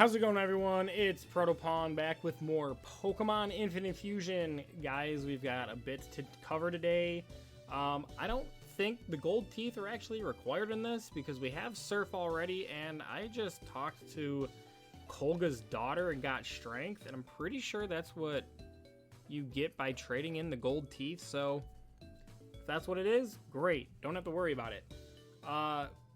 How's it going, everyone? It's Protopon back with more Pokemon Infinite Fusion. Guys, we've got a bit to cover today. I don't think the gold teeth are actually required in this because we have Surf already, and I just talked to Kolga's daughter and got strength, and I'm pretty sure that's what you get by trading in the gold teeth. So if that's what it is, great. Don't have to worry about it.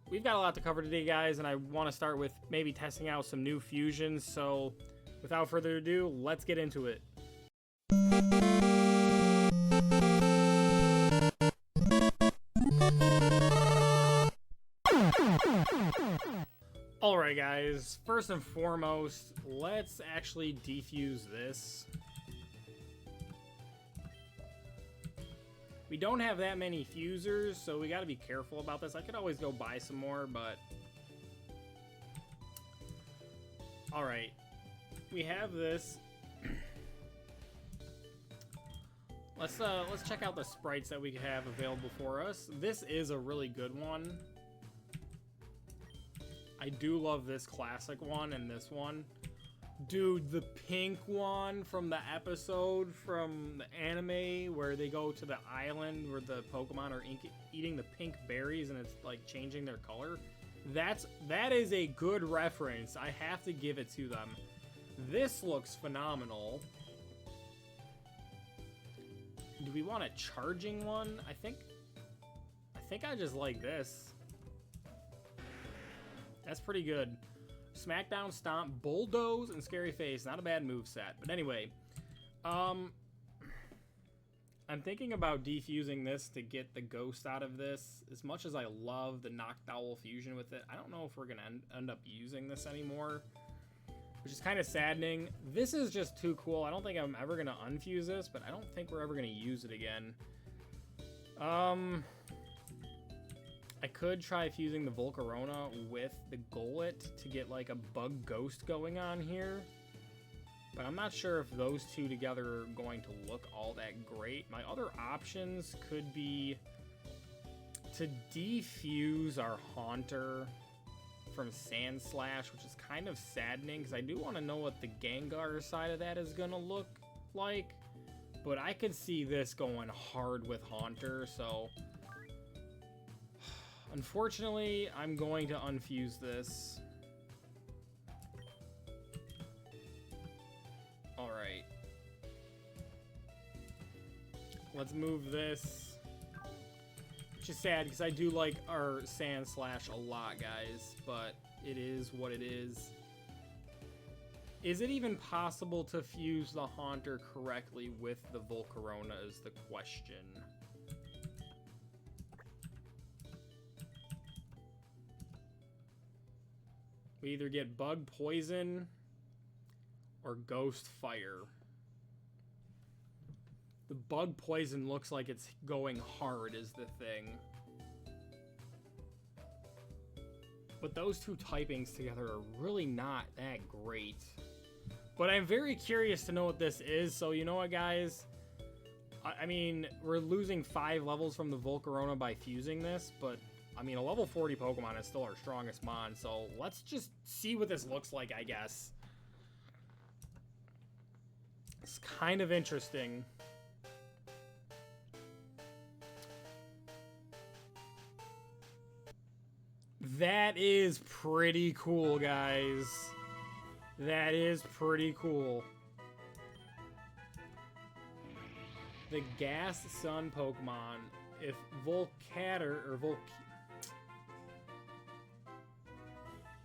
We've got a lot to cover today, guys, and I want to start with maybe testing out some new fusions. So without further ado, let's get into it. Alright, guys, first and foremost, let's actually defuse this. We don't have that many fusers, so we got to be careful about this. I could always go buy some more, but... Alright. We have this. Let's check out the sprites that we have available for us. This is a really good one. I do love this classic one and this one. Dude, the pink one from the episode from the anime where they go to the island where the Pokemon are eating the pink berries and it's like changing their color. That is a good reference. I have to give it to them. This looks phenomenal. Do we want a charging one? I think I just like this. That's pretty good. Smackdown, Stomp, Bulldoze, and Scary Face. Not a bad moveset. But anyway, I'm thinking about defusing this to get the Ghost out of this. As much as I love the Noctowl fusion with it, I don't know if we're going to end up using this anymore, which is kind of saddening. This is just too cool. I don't think I'm ever going to unfuse this, but I don't think we're ever going to use it again. I could try fusing the Volcarona with the Golett to get like a bug ghost going on here, but I'm not sure if those two together are going to look all that great. My other options could be to defuse our Haunter from Sand Slash, which is kind of saddening because I do want to know what the Gengar side of that is going to look like, but I could see this going hard with Haunter, so... Unfortunately, I'm going to unfuse this. Alright. Let's move this. Which is sad, because I do like our Sand Slash a lot, guys. But it is what it is. Is it even possible to fuse the Haunter correctly with the Volcarona is the question. We either get Bug Poison or Ghost Fire. The Bug Poison looks like it's going hard is the thing. But those two typings together are really not that great. But I'm very curious to know what this is, so you know what, guys? I mean, we're losing 5 levels from the Volcarona by fusing this, but... I mean, a level 40 Pokemon is still our strongest mon, so let's just see what this looks like, I guess. It's kind of interesting. That is pretty cool, guys. That is pretty cool. The Gas Sun Pokemon, if Volcator, or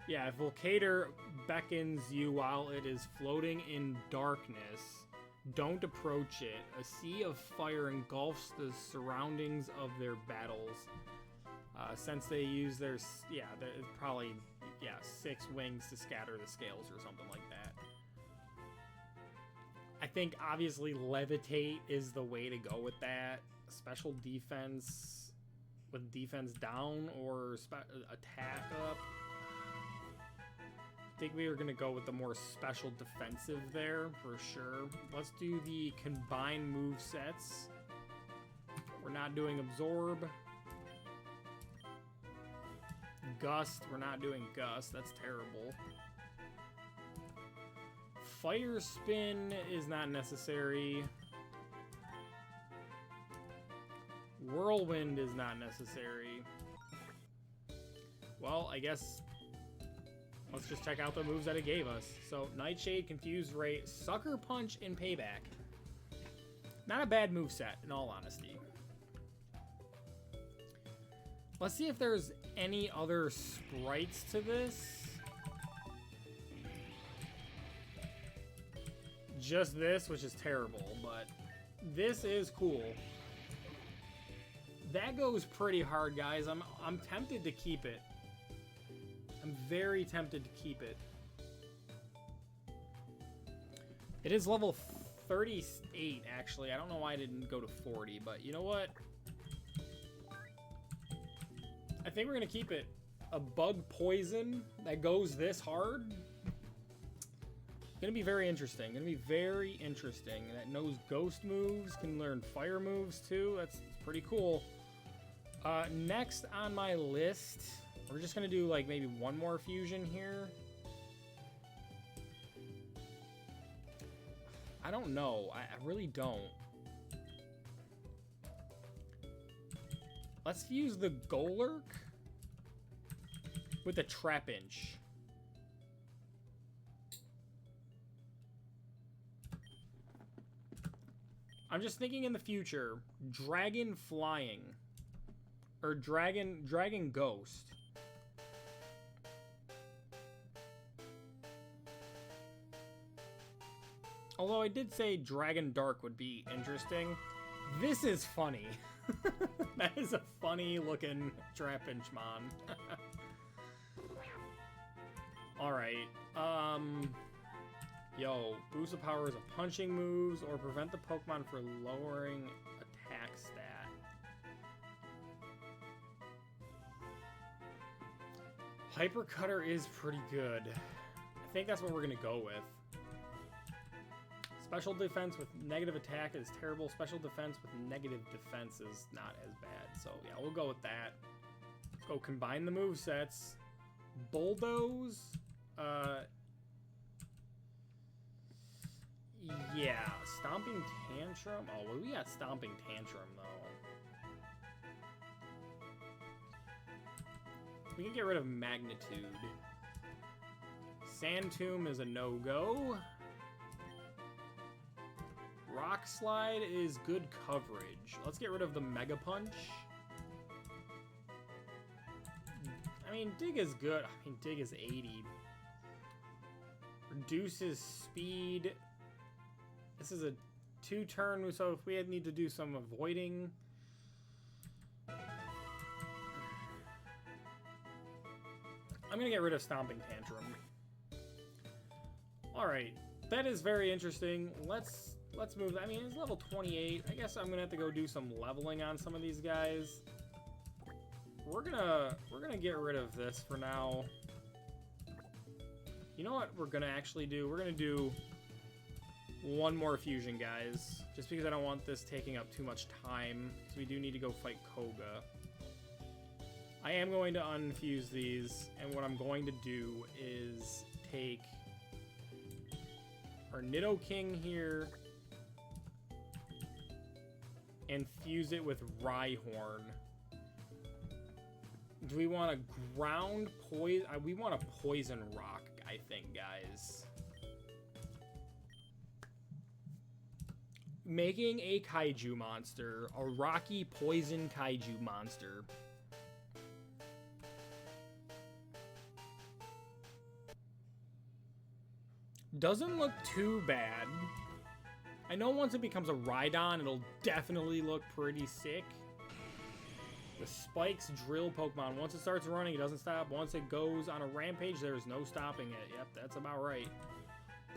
if Volcator beckons you while it is floating in darkness, don't approach it. A sea of fire engulfs the surroundings of their battles. Since they use their, probably 6 wings to scatter the scales or something like that. I think obviously Levitate is the way to go with that. Special defense with defense down or attack up. I think we are going to go with the more special defensive there for sure. Let's do the combined move sets. We're not doing Absorb. Gust, we're not doing Gust. That's terrible. Fire Spin is not necessary. Whirlwind is not necessary. Well, I guess let's just check out the moves that it gave us. So, Nightshade, Confused Ray, Sucker Punch, and Payback. Not a bad moveset, in all honesty. Let's see if there's any other sprites to this. Just this, which is terrible, but this is cool. That goes pretty hard, guys. I'm tempted to keep it. I'm very tempted to keep it. It is level 38, actually. I don't know why I didn't go to 40, but you know what? I think we're going to keep it. A bug poison that goes this hard. Going to be very interesting. Going to be very interesting. That knows ghost moves, can learn fire moves too. That's pretty cool. Next on my list, we're just going to do like maybe one more fusion here. I don't know. I really don't. Let's use the Golurk with the Trapinch. I'm just thinking in the future, Dragon Flying. Or Dragon Ghost. Although I did say Dragon Dark would be interesting. This is funny. That is a funny looking Trapinchmon. Alright. Yo, boost of power is a punching moves or prevent the Pokemon from lowering attack stat. Hyper Cutter is pretty good. I think that's what we're gonna go with. Special defense with negative attack is terrible. Special defense with negative defense is not as bad. So yeah, we'll go with that. Let's go combine the movesets. Bulldoze. Yeah, Stomping Tantrum. Oh, well, we got Stomping Tantrum though. We can get rid of Magnitude. Sand Tomb is a no-go. Rock Slide is good coverage. Let's get rid of the Mega Punch. I mean, Dig is good. I mean, Dig is 80. Reduces speed. This is a 2-turn, so if we need to do some avoiding. I'm going to get rid of Stomping Tantrum. Alright, that is very interesting. Let's move. I mean, it's level 28. I guess I'm going to have to go do some leveling on some of these guys. We're gonna get rid of this for now. You know what we're going to actually do? We're going to do one more fusion, guys. Just because I don't want this taking up too much time. So we do need to go fight Koga. I am going to unfuse these, and what I'm going to do is take our Nidoking here and fuse it with Rhyhorn. Do we want to ground poison? We want a poison rock, I think, guys. Making a kaiju monster, a rocky poison kaiju monster. Doesn't look too bad. I know once it becomes a Rhydon, it'll definitely look pretty sick. The Spikes drill Pokemon. Once it starts running, it doesn't stop. Once it goes on a rampage, there's no stopping it. Yep, that's about right.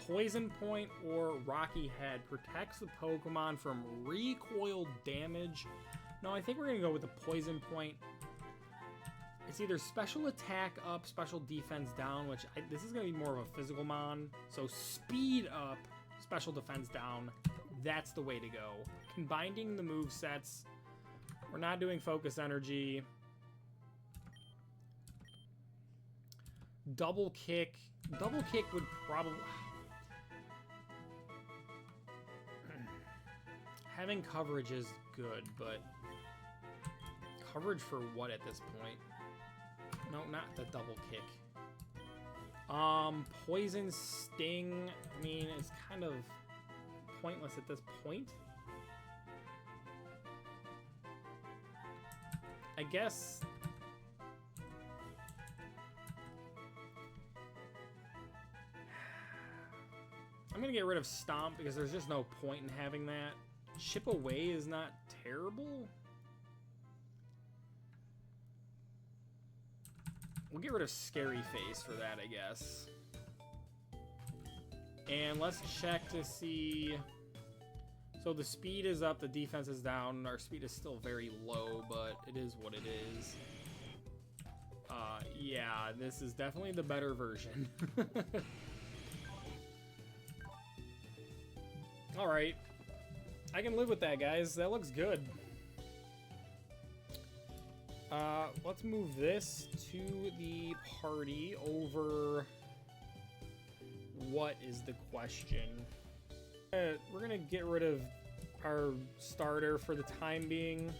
Poison Point or Rocky Head protects the Pokemon from recoil damage. No, I think we're going to go with the Poison Point. It's either special attack up, special defense down, which this is going to be more of a physical mon. So speed up, special defense down. That's the way to go. Combining the move sets. We're not doing focus energy. Double kick. Double kick would probably... having coverage is good, but coverage for what at this point? No, not the double kick. Poison Sting, I mean, it's kind of pointless at this point. I guess I'm gonna get rid of Stomp because there's just no point in having that. Chip Away is not terrible. We'll get rid of Scary Face for that, I guess. And let's check to see. So the speed is up, the defense is down. Our speed is still very low, but it is what it is. Yeah, this is definitely the better version. Alright. I can live with that, guys. That looks good. Let's move this to the party over... What is the question? We're gonna get rid of our starter for the time being.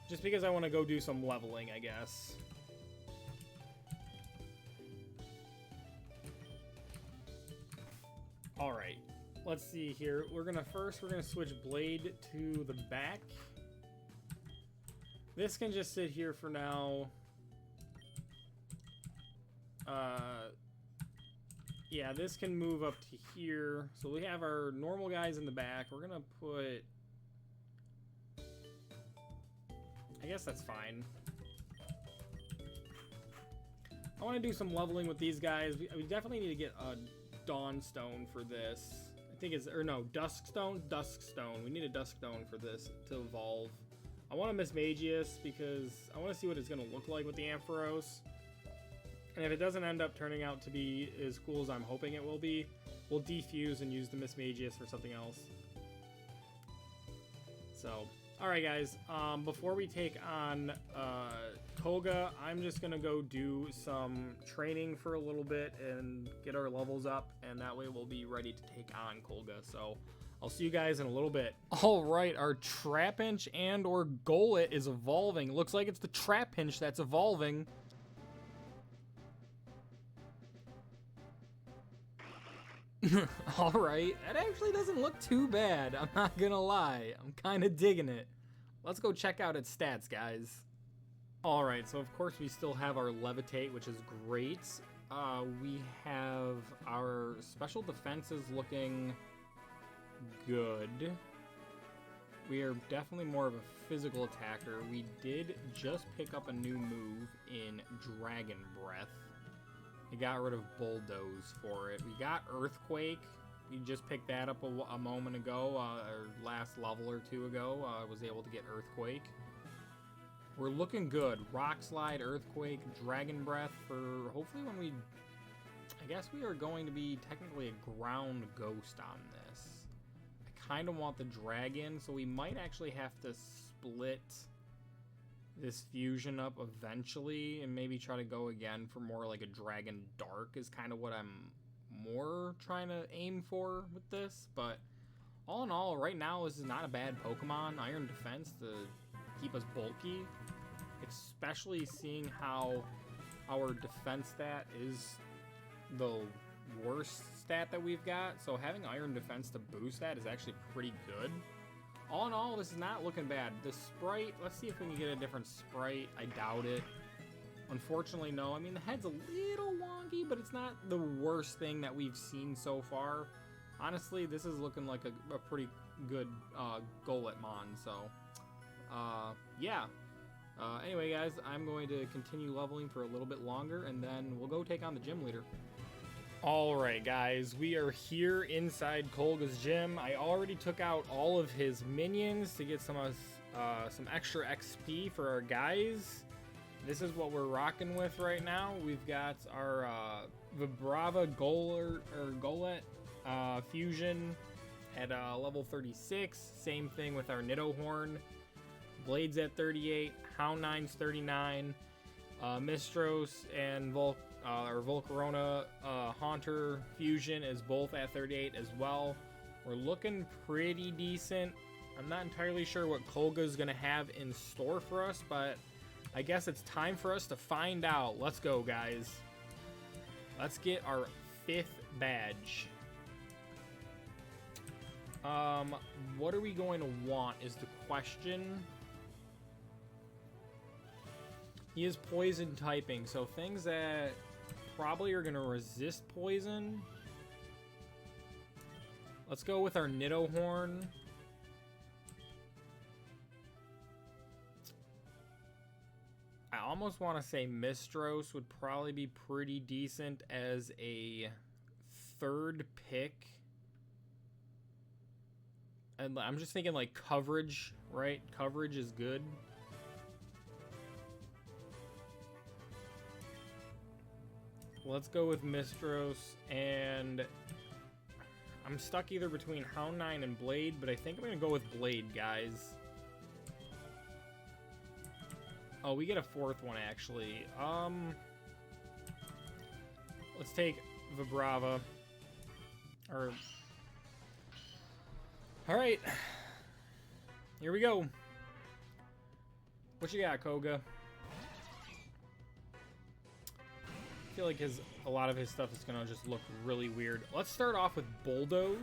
Just because I want to go do some leveling, I guess. Alright, let's see here. We're gonna switch Blade to the back. This can just sit here for now. Yeah, this can move up to here. So we have our normal guys in the back. We're gonna put... I guess that's fine. I want to do some leveling with these guys. We definitely need to get a Dawnstone for this. I think it's... Or no, Duskstone? Duskstone. We need a Duskstone for this to evolve. I want to Mismagius because I want to see what it's going to look like with the Ampharos. And if it doesn't end up turning out to be as cool as I'm hoping it will be, we'll defuse and use the Mismagius for something else. So, alright guys, before we take on Koga, I'm just going to go do some training for a little bit and get our levels up, and that way we'll be ready to take on Koga. So, I'll see you guys in a little bit. Alright, our Trapinch and or Golett is evolving. Looks like it's the Trapinch that's evolving. Alright, that actually doesn't look too bad, I'm not gonna lie. I'm kind of digging it. Let's go check out its stats, guys. Alright, so of course we still have our Levitate, which is great. We have our special defenses looking good. We are definitely more of a physical attacker. We did just pick up a new move in Dragon Breath. We got rid of Bulldoze for it. We got Earthquake. We just picked that up a moment ago. Our last level or two ago, I was able to get Earthquake. We're looking good. Rock Slide, Earthquake, Dragon Breath for hopefully when we... I guess we are going to be technically a ground ghost on this. I kind of want the dragon, so we might actually have to split this fusion up eventually and maybe try to go again for more like a Dragon Dark is kind of what I'm more trying to aim for with this. But all in all, right now this is not a bad Pokemon. Iron Defense to keep us bulky, especially seeing how our defense stat is the worst stat that we've got. So having Iron Defense to boost that is actually pretty good. All in all, this is not looking bad. The sprite, let's see if we can get a different sprite. I doubt it. Unfortunately, no. I mean, the head's a little wonky, but it's not the worst thing that we've seen so far. Honestly, this is looking like a pretty good Goletmon, so yeah. Anyway, guys, I'm going to continue leveling for a little bit longer, and then we'll go take on the gym leader. Alright guys, we are here inside Kolga's gym. I already took out all of his minions to get some extra XP for our guys. This is what we're rocking with right now. We've got our Vibrava Golett fusion at level 36. Same thing with our Nidohorn. Blade's at 38, Hound9's 39, Mistros and Volcarona Haunter fusion is both at 38 as well. We're looking pretty decent. I'm not entirely sure what Kolga's gonna have in store for us, but I guess it's time for us to find out. Let's go, guys. Let's get our 5th badge. What are we going to want is the question. He is poison typing, so things that probably are going to resist poison. Let's go with our Nidohorn. I almost want to say Mistros would probably be pretty decent as a 3rd pick. And I'm just thinking like coverage, right? Coverage is good. Let's go with Mistros, and I'm stuck either between Hound9 and Blade, but I think I'm going to go with Blade, guys. Oh, we get a 4th one, actually. Let's take Vibrava. Or... Alright. Here we go. What you got, Koga? I feel like a lot of his stuff is gonna just look really weird. Let's start off with Bulldoze.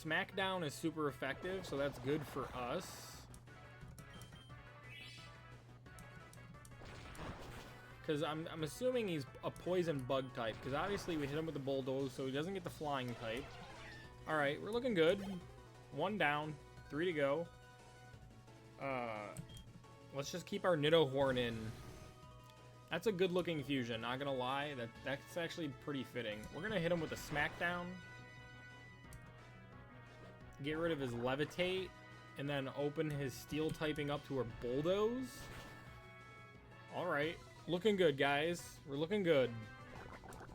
Smackdown is super effective, so that's good for us. Because I'm assuming he's a poison bug type, because obviously we hit him with the Bulldoze, so he doesn't get the flying type. Alright, we're looking good. 1 down, 3 to go. Let's just keep our Nidohorn in. That's a good looking fusion, not gonna lie. That's actually pretty fitting. We're gonna hit him with a Smackdown. Get rid of his Levitate, and then open his Steel typing up to a Bulldoze. Alright, looking good, guys. We're looking good.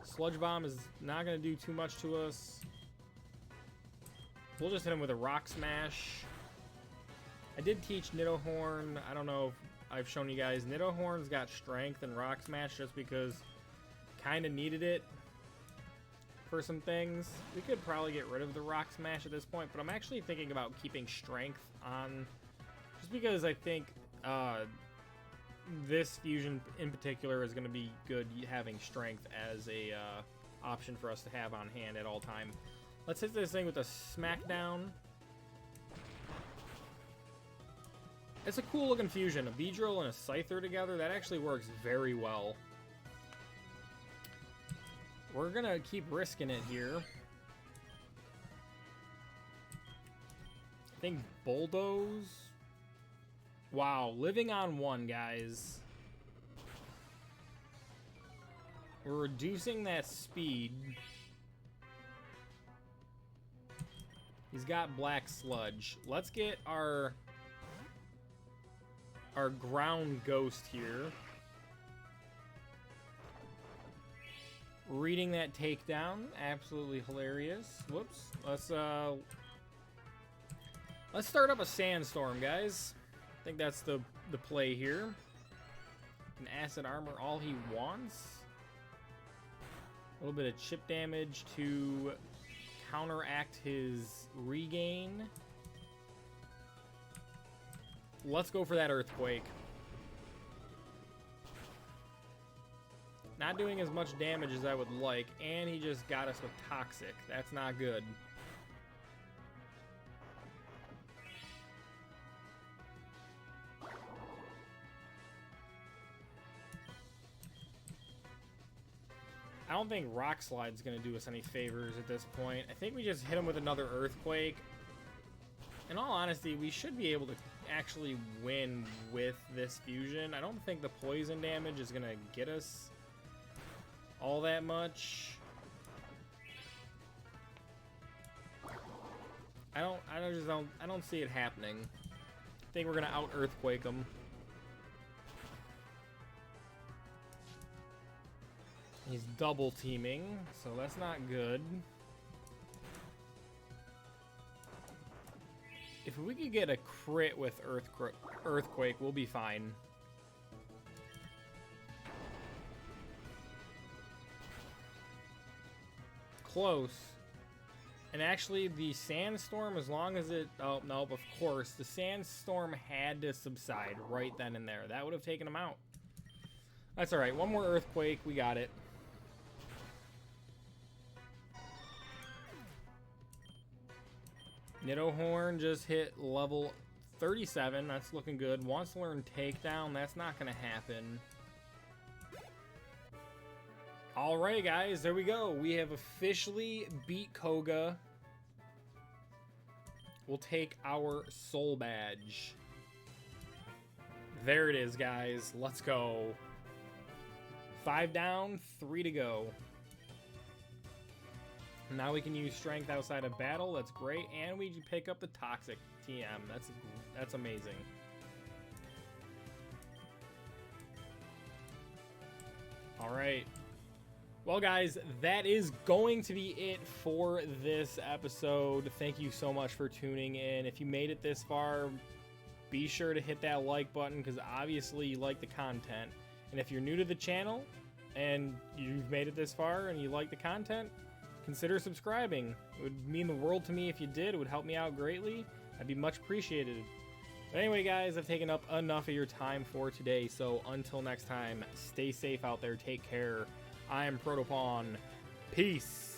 Sludge Bomb is not gonna do too much to us. We'll just hit him with a Rock Smash. I did teach Nidohorn. I don't know if I've shown you guys. Nidohorn's got Strength and Rock Smash just because kind of needed it for some things. We could probably get rid of the Rock Smash at this point, but I'm actually thinking about keeping Strength on just because I think this fusion in particular is going to be good having Strength as a option for us to have on hand at all time. Let's hit this thing with a Smackdown. It's a cool looking fusion. A Beedrill and a Scyther together, that actually works very well. We're gonna keep risking it here. I think Bulldoze. Wow, living on 1, guys. We're reducing that speed. He's got Black Sludge. Let's get our ground ghost here. Reading that takedown, absolutely hilarious. Whoops. Let's start up a Sandstorm, guys. I think that's the play here. An Acid Armor all he wants. A little bit of chip damage to counteract his regain. Let's go for that Earthquake. Not doing as much damage as I would like, and he just got us with Toxic. That's not good. I don't think Rock Slide's going to do us any favors at this point. I think we just hit him with another Earthquake. In all honesty, we should be able to actually win with this fusion. I don't think the poison damage is going to get us all that much. I don't see it happening. I think we're going to out Earthquake him. He's double teaming, so that's not good. If we could get a crit with Earthquake, we'll be fine. close. And actually, the sandstorm, as long as it... Oh, no, of course. The sandstorm had to subside right then and there. That would have taken him out. That's alright. One more earthquake. We got it. Nidohorn just hit level 37. That's looking good. Wants to learn Takedown. That's not going to happen. Alright, guys. There we go. We have officially beat Koga. We'll take our soul badge. There it is, guys. Let's go. 5 down, 3 to go. Now we can use strength outside of battle. That's great. And we pick up the toxic TM. That's amazing. All right. Well, guys, that is going to be it for this episode. Thank you so much for tuning in. If you made it this far, be sure to hit that like button because obviously you like the content. And if you're new to the channel and you've made it this far and you like the content, consider subscribing. It would mean the world to me if you did. It would help me out greatly. I'd be much appreciated. But anyway, guys, I've taken up enough of your time for today. So until next time, stay safe out there. Take care. I am Protopon. Peace.